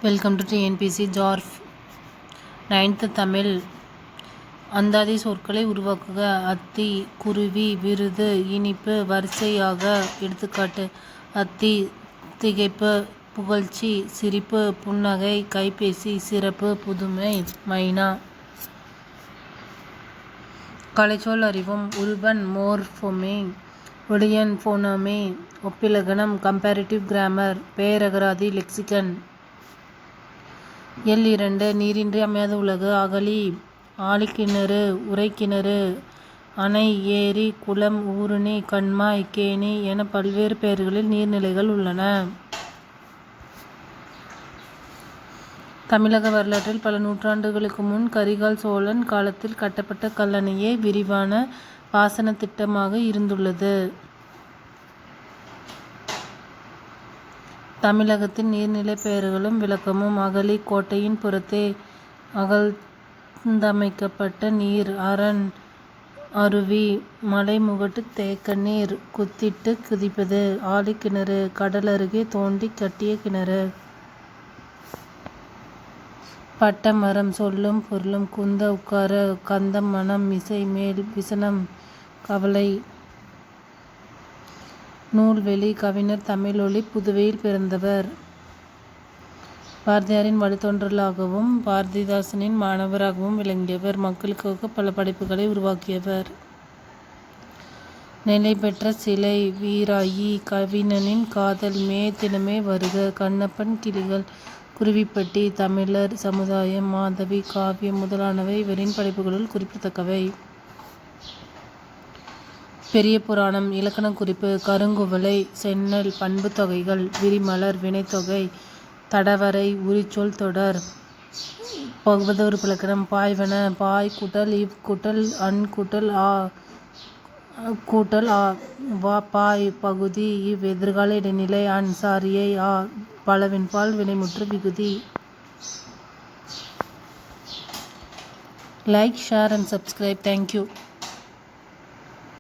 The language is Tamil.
வெல்கம் டு டிஎன்பிசி ஜார்ஃப். 9th தமிழ். அந்தாதி சொற்களை உருவாக்குக. அத்தி, குருவி, விருது, இனிப்பு, வரிசையாக. எடுத்துக்காட்டு: அத்தி, திகைப்பு, புகழ்ச்சி, சிரிப்பு, புன்னகை, கைபேசி, சிறப்பு, புதுமை, மைனா. கலைச்சொல் அறிவோம். உருபன், மோர்ஃபோமே, ஒளியன், ஃபோனோமே, ஒப்பிலக்கணம், கம்பேரிட்டிவ் கிராமர், பெயரகராதி, லெக்சிகன். எல் 2 நீரின்றி அமையாத உலகு. அகழி, ஆழிக்கிணறு, உறைக்கிணறு, அணை, ஏரி, குளம், ஊருணி, கண்மாய், கேணி என பல்வேறு பெயர்களில் நீர்நிலைகள் உள்ளன. தமிழக வரலாற்றில் பல நூற்றாண்டுகளுக்கு முன் கரிகால் சோழன் காலத்தில் கட்டப்பட்ட கல்லணையே விரிவான பாசன திட்டமாக இருந்துள்ளது. தமிழகத்தின் நீர்நிலை பெயர்களும் விளக்கமும். அகழி, கோட்டையின் புறத்தே அகழ்ந்தமைக்கப்பட்ட நீர் அரண், அருவி, மலைமுகட்டு தேக்க நீர் குத்திட்டு குதிப்பது. ஆழிக்கிணறு, கடல் அருகே தோண்டி கட்டிய கிணறு. பட்டமரம், சொல்லும் பொருளும். குந்த, உட்கார. கந்தம், மனம், இசை, மேல், விசனம், கவலை. நூல்வெளி, கவிஞர், தமிழொலி, புதுவையில் பிறந்தவர். பாரதியாரின் வழித்தோன்றலாகவும் பாரதிதாசனின் மாணவராகவும் விளங்கியவர். மக்களுக்காக பல படைப்புகளை உருவாக்கியவர். நிலை பெற்ற சிலை. வீராயி, கவிஞனின் காதல். மே தினமே வருக, கண்ணப்பன் கிளிகள், குருவிப்பட்டி, தமிழர் சமுதாயம், மாதவி காவியம் முதலானவை இவரின் படைப்புகளுள் குறிப்பிடத்தக்கவை. பெரிய புராணம். இலக்கண குறிப்பு. கருங்குவளை, செந்நெல், பண்புத்தொகைகள், விரிமலர், வினைத்தொகை, தடவரை, உரிச்சொல் தொடர். பகுபத உறுப்பிலக்கணம். பாய்வன. பாய் கூட்டல் இவ் கூட்டல் அன் கூட்டல் ஆ கூட்டல் ஆ. பாய் பகுதி. இவ் எதிர்கால இடைநிலை. அன் சாரியை. ஆ பலவின்பால் வினைமுற்று விகுதி. Like, share and subscribe. Thank you.